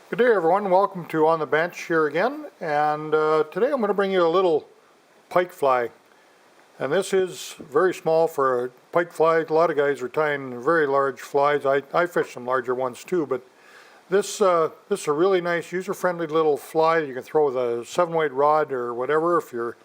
Good day everyone, welcome to On the Bench here again, and today I'm going to bring you a little pike fly. And this is very small for a pike fly. A lot of guys are tying very large flies. I fish some larger ones too, but this is a really nice user-friendly little fly you can throw with a 7-weight rod or whatever if you're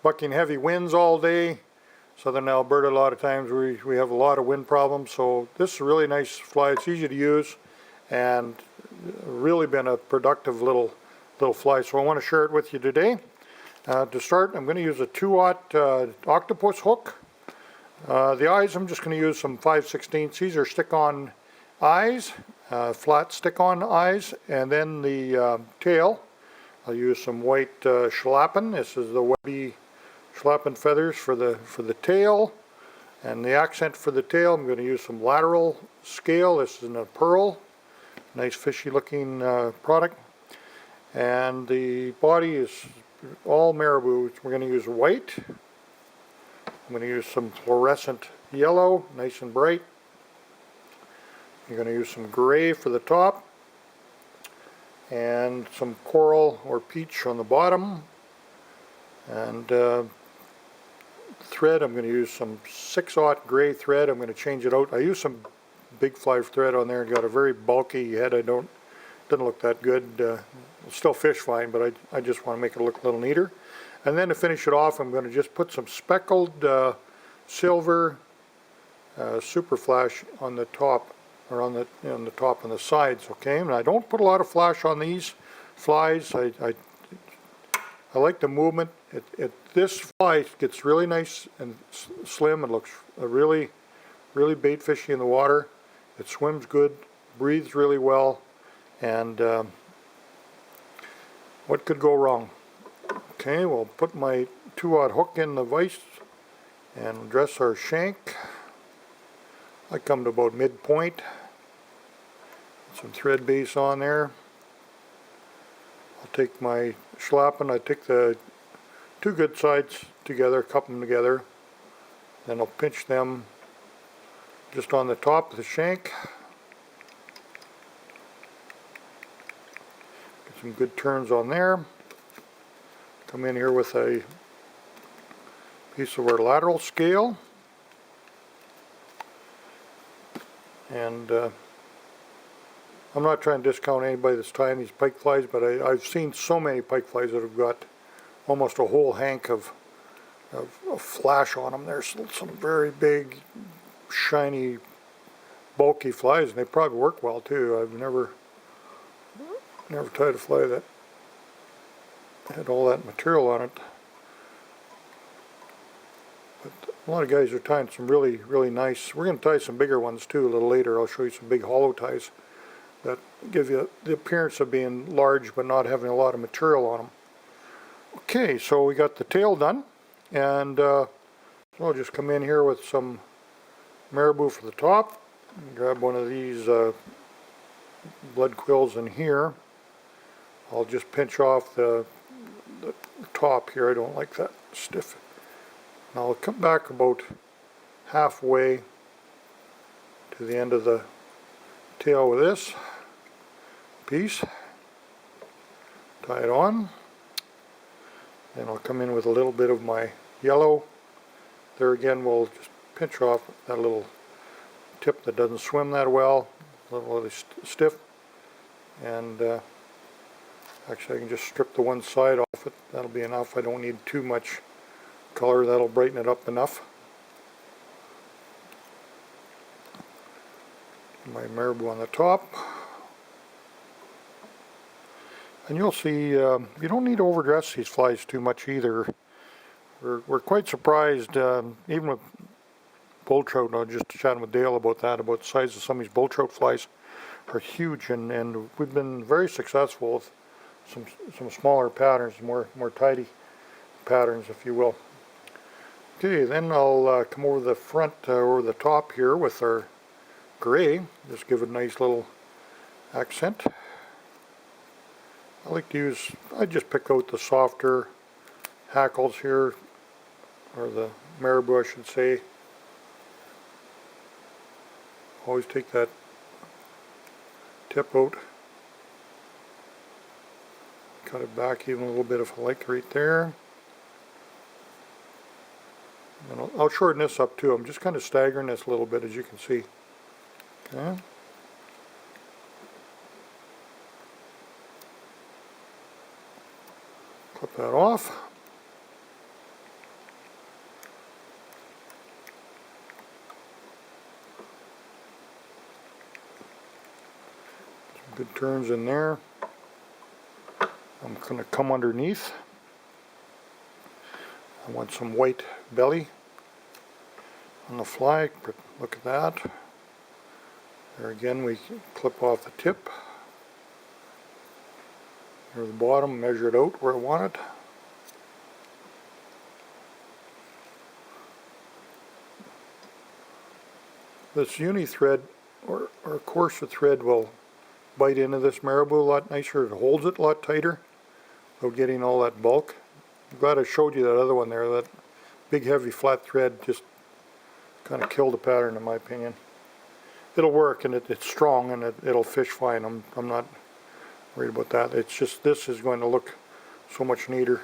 bucking heavy winds all day. Southern Alberta, a lot of times we have a lot of wind problems, so this is a really nice fly. It's easy to use and really been a productive little fly, so I want to share it with you today. To start, I'm going to use a 2/0 octopus hook. The eyes, I'm just going to use some 5/16. These are stick-on eyes, flat stick-on eyes, and then the tail. I'll use some white schlappen. This is the webby schlappen feathers for the tail, and the accent for the tail, I'm going to use some lateral scale. This is a pearl. Nice fishy looking product. And the body is all marabou. We're going to use white. I'm going to use some fluorescent yellow, nice and bright. You're going to use some gray for the top and some coral or peach on the bottom. And thread, I'm going to use some 6/0 gray thread. I'm going to change it out. I use some big fly thread on there and got a very bulky head. Didn't look that good. Still fish fine, but I just want to make it look a little neater. And then to finish it off, I'm going to just put some speckled silver super flash on the top, or on the top and the sides. Okay, and I don't put a lot of flash on these flies. I like the movement. This fly gets really nice and slim. It looks really bait fishy in the water. It swims good, breathes really well, and what could go wrong? Okay, we'll put my 2/0 hook in the vise and dress our shank. I come to about midpoint. Some thread base on there. I'll take my schlappen. I take the two good sides together, cup them together, then I'll pinch them just on the top of the shank. Get some good turns on there. Come in here with a piece of our lateral scale. And I'm not trying to discount anybody that's tying these pike flies, but I've seen so many pike flies that have got almost a whole hank of flash on them. There's some very big, shiny, bulky flies, and they probably work well too. I've never tied a fly that had all that material on it. But a lot of guys are tying some really nice. We're going to tie some bigger ones too a little later. I'll show you some big hollow ties that give you the appearance of being large but not having a lot of material on them. Okay, so we got the tail done, and so I'll just come in here with some marabou for the top. Grab one of these blood quills in here. I'll just pinch off the top here. I don't like that stiff. Now I'll come back about halfway to the end of the tail with this piece. Tie it on. Then I'll come in with a little bit of my yellow. There again, we'll just pinch off that little tip that doesn't swim that well, a little stiff, and actually I can just strip the one side off it. That'll be enough. I don't need too much color. That'll brighten it up enough. My marabou on the top. And you'll see, you don't need to overdress these flies too much either. We're quite surprised, even with bull trout. I was just chatting with Dale about that, about the size of some of these bull trout flies are huge, and we've been very successful with some smaller patterns, more tidy patterns, if you will. Okay, then I'll come over the front, over the top here with our gray. Just give it a nice little accent. I like to use, I just pick out the softer hackles here, or the marabou I should say. Always take that tip out cut it back even a little bit if I like right there. And I'll shorten this up too. I'm just kind of staggering this a little bit, as you can see. Okay. Clip that off. Some good turns in there. I'm going to come underneath. I want some white belly on the fly. Look at that. There again, we clip off the tip. Near the bottom, measure it out where I want it. This uni thread or coarser thread will bite into this marabou a lot nicer. It holds it a lot tighter without getting all that bulk. I'm glad I showed you that other one there. That big heavy flat thread just kind of killed the pattern in my opinion. It'll work and it's strong and it'll fish fine. I'm not worried about that. It's just this is going to look so much neater.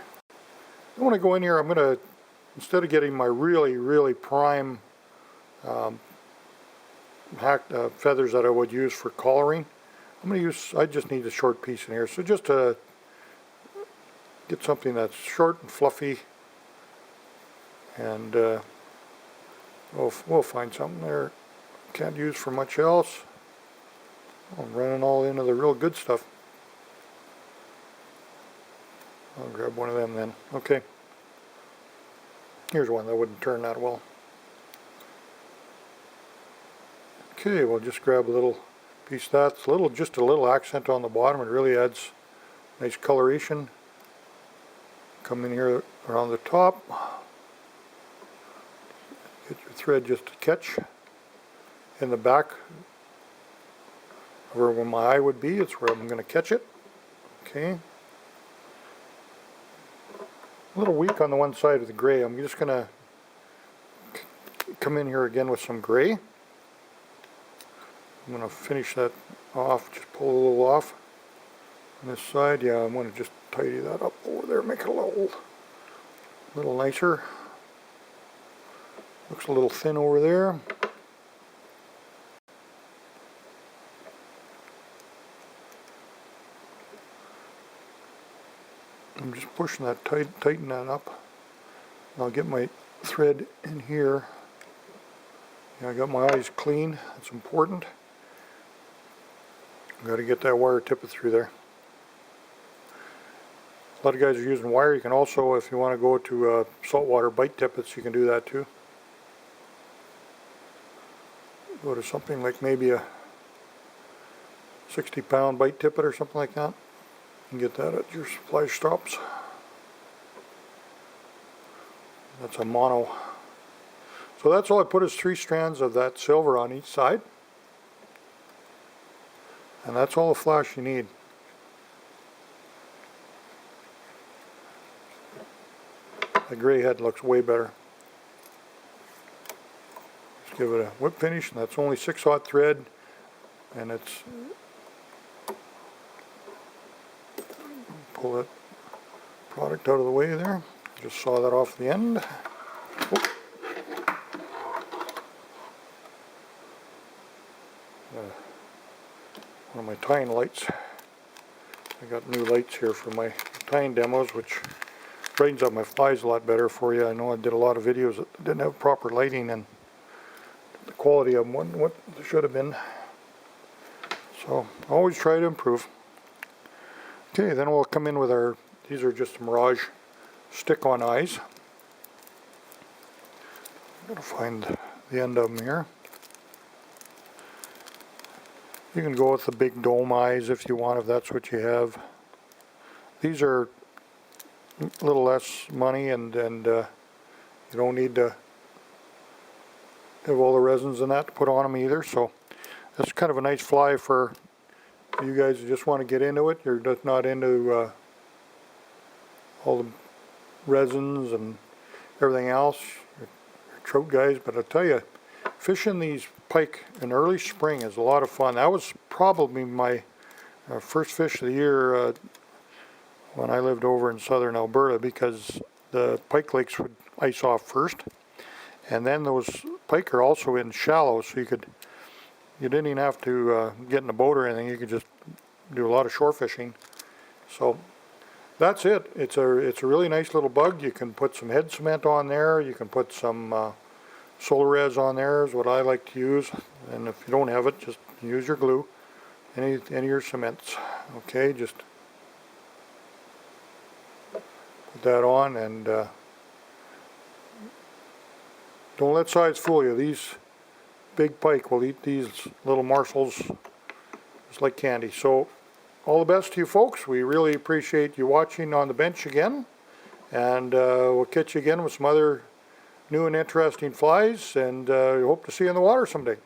I want to go in here. I'm going to, instead of getting my really prime feathers that I would use for collaring, I'm going to use, I just need a short piece in here. So just to get something that's short and fluffy, and we'll find something there. Can't use for much else. I'm running all into the real good stuff. I'll grab one of them then. Okay. Here's one that wouldn't turn that well. Okay, we'll just grab a little piece of that. It's just a little accent on the bottom. It really adds nice coloration. Come in here around the top. Get your thread just to catch in the back where my eye would be. It's where I'm going to catch it. Okay. A little weak on the one side of the gray. I'm just going to come in here again with some gray. I'm going to finish that off, just pull a little off on this side. Yeah, I'm going to just tidy that up over there, make it a little nicer. Looks a little thin over there. I'm just pushing that tighten that up. I'll get my thread in here. Yeah, I got my eyes clean. That's important. Got to get that wire tippet through there. A lot of guys are using wire. You can also, if you want to go to saltwater bite tippets, you can do that too. Go to something like maybe a 60-pound bite tippet or something like that. You can get that at your supply stops. That's a mono. So that's all I put is 3 strands of that silver on each side. And that's all the flash you need. The gray head looks way better. Let's give it a whip finish, and that's only 6/0 thread, and it's pull that product out of the way there. Just saw that off the end. One of my tying lights. I got new lights here for my tying demos, which brightens up my flies a lot better for you. I know I did a lot of videos that didn't have proper lighting, and the quality of them wasn't what they should have been. So always try to improve. Okay, then we'll come in with our, these are just Mirage stick-on eyes. I'm going to find the end of them here. You can go with the big dome eyes if you want, if that's what you have. These are a little less money, and you don't need to have all the resins and that to put on them either. So that's kind of a nice fly for you guys who just want to get into it. You're just not into all the resins and everything else. You're trout guys, but I'll tell you, fishing these pike in early spring is a lot of fun. That was probably my first fish of the year when I lived over in southern Alberta, because the pike lakes would ice off first, and then those pike are also in shallow, so you didn't even have to get in a boat or anything. You could just do a lot of shore fishing. So that's it. It's a really nice little bug. You can put some head cement on there. You can put some solar res on there is what I like to use. And if you don't have it, just use your glue, any of your cements. Okay, just put that on, and don't let size fool you. These big pike will eat these little morsels just like candy. So all the best to you folks. We really appreciate you watching on the bench again, and we'll catch you again with some other new and interesting flies, and hope to see you in the water someday.